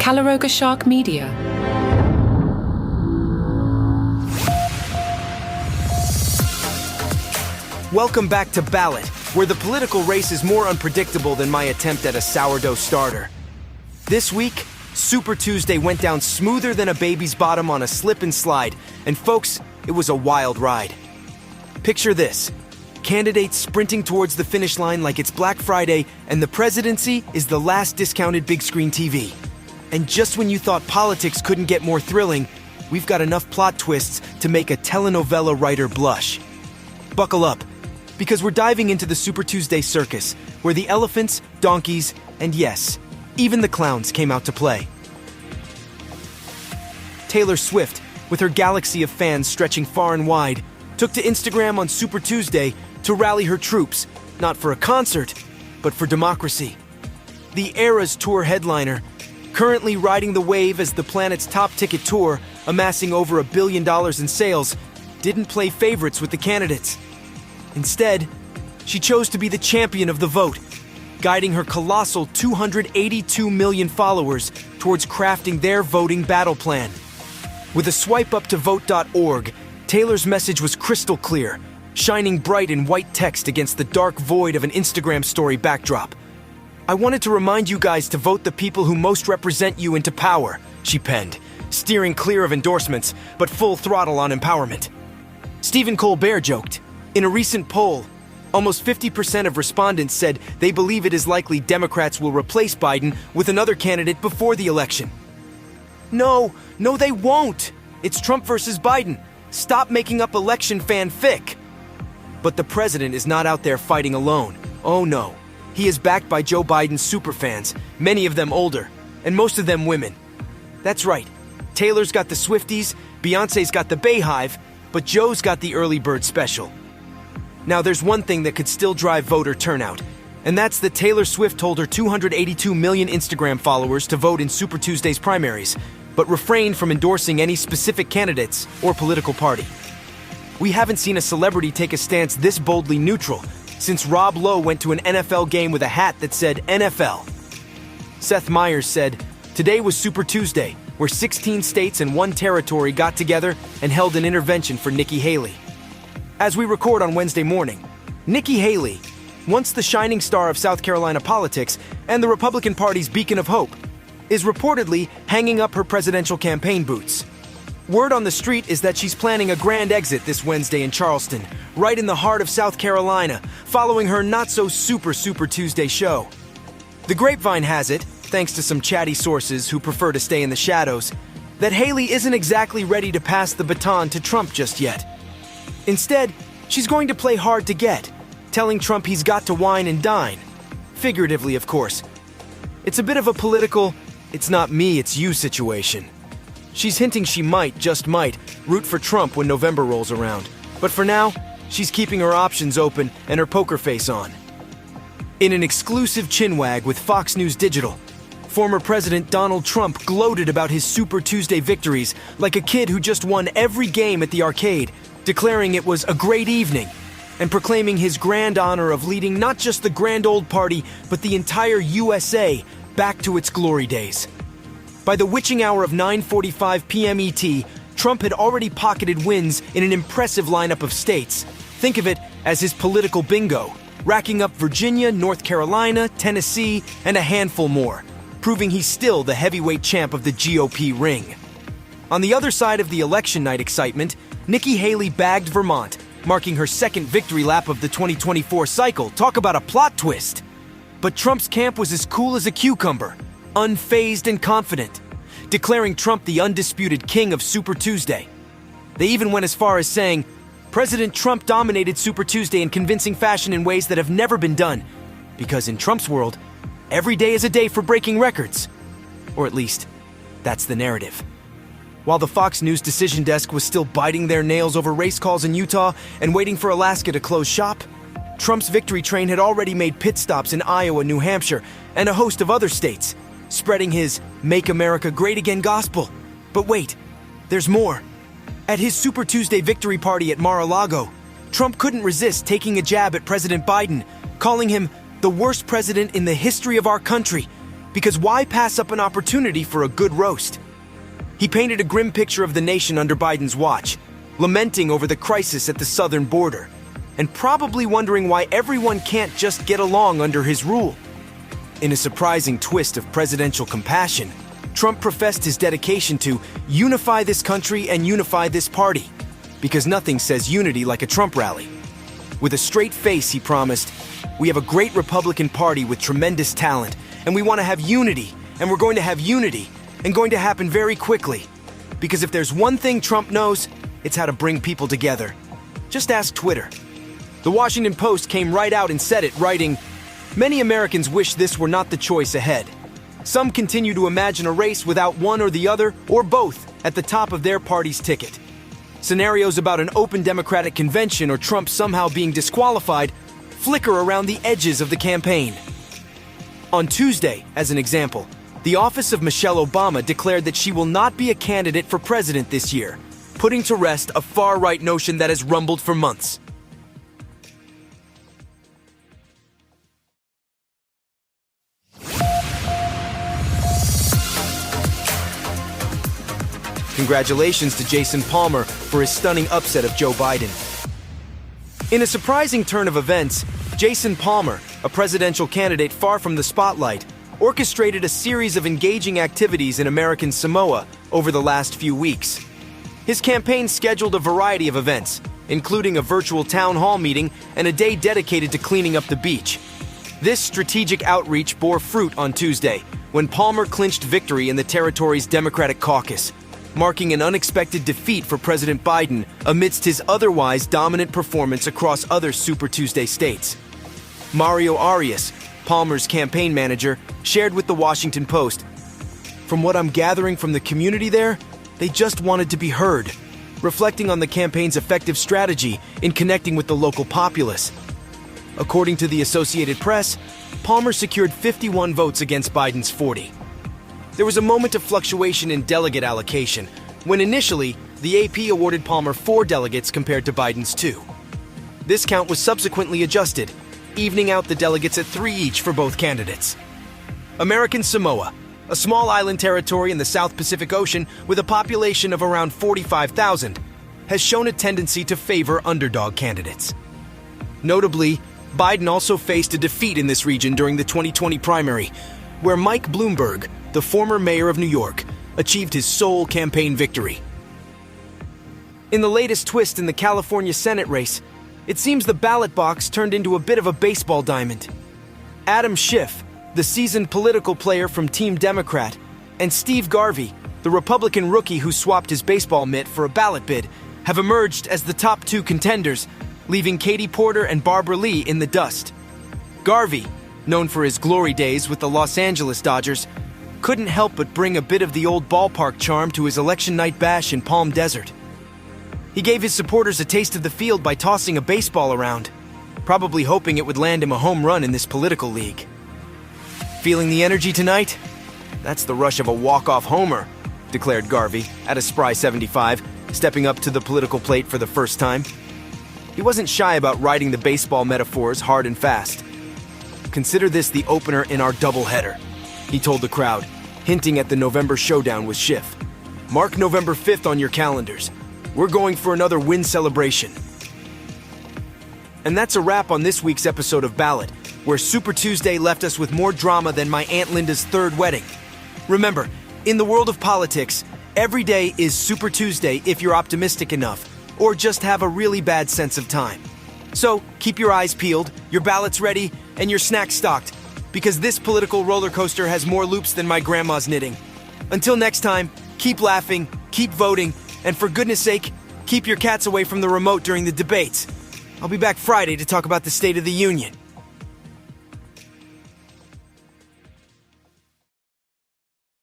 Calaroga Shark Media. Welcome back to Ballot, where the political race is more unpredictable than my attempt at a sourdough starter. This week, Super Tuesday went down smoother than a baby's bottom on a slip and slide, and folks, it was a wild ride. Picture this. Candidates sprinting towards the finish line like it's Black Friday, and the presidency is the last discounted big screen TV. And just when you thought politics couldn't get more thrilling, we've got enough plot twists to make a telenovela writer blush. Buckle up, because we're diving into the Super Tuesday circus, where the elephants, donkeys, and yes, even the clowns came out to play. Taylor Swift, with her galaxy of fans stretching far and wide, took to Instagram on Super Tuesday to rally her troops, not for a concert, but for democracy. The Eras Tour headliner, currently riding the wave as the planet's top ticket tour, amassing over $1 billion in sales, didn't play favorites with the candidates. Instead, she chose to be the champion of the vote, guiding her colossal 282 million followers towards crafting their voting battle plan. With a swipe up to vote.org, Taylor's message was crystal clear, shining bright in white text against the dark void of an Instagram story backdrop. "I wanted to remind you guys to vote the people who most represent you into power," she penned, steering clear of endorsements, but full throttle on empowerment. Stephen Colbert joked, in a recent poll, almost 50% of respondents said they believe it is likely Democrats will replace Biden with another candidate before the election. No, they won't. It's Trump versus Biden. Stop making up election fanfic. But the president is not out there fighting alone. Oh no. He is backed by Joe Biden's superfans, many of them older, and most of them women. That's right. Taylor's got the Swifties, Beyonce's got the Bayhive, but Joe's got the early bird special. Now there's one thing that could still drive voter turnout, and that's that Taylor Swift told her 282 million Instagram followers to vote in Super Tuesday's primaries, but refrained from endorsing any specific candidates or political party. We haven't seen a celebrity take a stance this boldly neutral since Rob Lowe went to an NFL game with a hat that said NFL. Seth Meyers said, "Today was Super Tuesday, where 16 states and 1 territory got together and held an intervention for Nikki Haley." As we record on Wednesday morning, Nikki Haley, once the shining star of South Carolina politics and the Republican Party's beacon of hope, is reportedly hanging up her presidential campaign boots. Word on the street is that she's planning a grand exit this Wednesday in Charleston, right in the heart of South Carolina, following her not-so-Super Tuesday show. The grapevine has it, thanks to some chatty sources who prefer to stay in the shadows, that Haley isn't exactly ready to pass the baton to Trump just yet. Instead, she's going to play hard to get, telling Trump he's got to wine and dine. Figuratively, of course. It's a bit of a political, it's not me, it's you situation. She's hinting she might, just might, root for Trump when November rolls around. But for now, she's keeping her options open and her poker face on. In an exclusive chinwag with Fox News Digital, former President Donald Trump gloated about his Super Tuesday victories like a kid who just won every game at the arcade, declaring it was a great evening, and proclaiming his grand honor of leading not just the grand old party, but the entire USA back to its glory days. By the witching hour of 9:45 p.m. ET, Trump had already pocketed wins in an impressive lineup of states. Think of it as his political bingo, racking up Virginia, North Carolina, Tennessee, and a handful more, proving he's still the heavyweight champ of the GOP ring. On the other side of the election night excitement, Nikki Haley bagged Vermont, marking her second victory lap of the 2024 cycle. Talk about a plot twist. But Trump's camp was as cool as a cucumber, unfazed and confident, declaring Trump the undisputed king of Super Tuesday. They even went as far as saying, President Trump dominated Super Tuesday in convincing fashion in ways that have never been done, because in Trump's world, every day is a day for breaking records. Or at least, that's the narrative. While the Fox News decision desk was still biting their nails over race calls in Utah and waiting for Alaska to close shop, Trump's victory train had already made pit stops in Iowa, New Hampshire, and a host of other states, spreading his Make America Great Again gospel. But wait, there's more. At his Super Tuesday victory party at Mar-a-Lago, Trump couldn't resist taking a jab at President Biden, calling him the worst president in the history of our country, Because why pass up an opportunity for a good roast? He painted a grim picture of the nation under Biden's watch, lamenting over the crisis at the southern border, and probably wondering why everyone can't just get along under his rule. In a surprising twist of presidential compassion, Trump professed his dedication to unify this country and unify this party, because nothing says unity like a Trump rally. With a straight face, he promised, "We have a great Republican Party with tremendous talent, and we want to have unity, and we're going to have unity, and going to happen very quickly. Because if there's one thing Trump knows, it's how to bring people together. Just ask Twitter." The Washington Post came right out and said it, writing, "Many Americans wish this were not the choice ahead. Some continue to imagine a race without one or the other, or both, at the top of their party's ticket. Scenarios about an open Democratic convention or Trump somehow being disqualified flicker around the edges of the campaign." On Tuesday, as an example, the office of Michelle Obama declared that she will not be a candidate for president this year, putting to rest a far-right notion that has rumbled for months. Congratulations to Jason Palmer for his stunning upset of Joe Biden. In a surprising turn of events, Jason Palmer, a presidential candidate far from the spotlight, orchestrated a series of engaging activities in American Samoa over the last few weeks. His campaign scheduled a variety of events, including a virtual town hall meeting and a day dedicated to cleaning up the beach. This strategic outreach bore fruit on Tuesday, when Palmer clinched victory in the territory's Democratic caucus, marking an unexpected defeat for President Biden amidst his otherwise dominant performance across other Super Tuesday states. Mario Arias, Palmer's campaign manager, shared with the Washington Post, "From what I'm gathering from the community there, they just wanted to be heard," reflecting on the campaign's effective strategy in connecting with the local populace. According to the Associated Press, Palmer secured 51 votes against Biden's 40. There was a moment of fluctuation in delegate allocation, when initially, the AP awarded Palmer 4 delegates compared to Biden's 2. This count was subsequently adjusted, evening out the delegates at 3 each for both candidates. American Samoa, a small island territory in the South Pacific Ocean with a population of around 45,000, has shown a tendency to favor underdog candidates. Notably, Biden also faced a defeat in this region during the 2020 primary, where Mike Bloomberg, the former mayor of New York, achieved his sole campaign victory. In the latest twist in the California Senate race, it seems the ballot box turned into a bit of a baseball diamond. Adam Schiff, the seasoned political player from Team Democrat, and Steve Garvey, the Republican rookie who swapped his baseball mitt for a ballot bid, have emerged as the top 2 contenders, leaving Katie Porter and Barbara Lee in the dust. Garvey, known for his glory days with the Los Angeles Dodgers, couldn't help but bring a bit of the old ballpark charm to his election night bash in Palm Desert. He gave his supporters a taste of the field by tossing a baseball around, probably hoping it would land him a home run in this political league. "Feeling the energy tonight? That's the rush of a walk-off homer," declared Garvey at a spry 75, stepping up to the political plate for the first time. He wasn't shy about riding the baseball metaphors hard and fast. "Consider this the opener in our doubleheader," he told the crowd, hinting at the November showdown with Schiff. "Mark November 5th on your calendars. We're going for another win celebration." And that's a wrap on this week's episode of Ballot, where Super Tuesday left us with more drama than my Aunt Linda's 3rd wedding. Remember, in the world of politics, every day is Super Tuesday if you're optimistic enough, or just have a really bad sense of time. So keep your eyes peeled, your ballots ready, and your snacks stocked, because this political roller coaster has more loops than my grandma's knitting. Until next time, keep laughing, keep voting, and for goodness sake, keep your cats away from the remote during the debates. I'll be back Friday to talk about the State of the Union.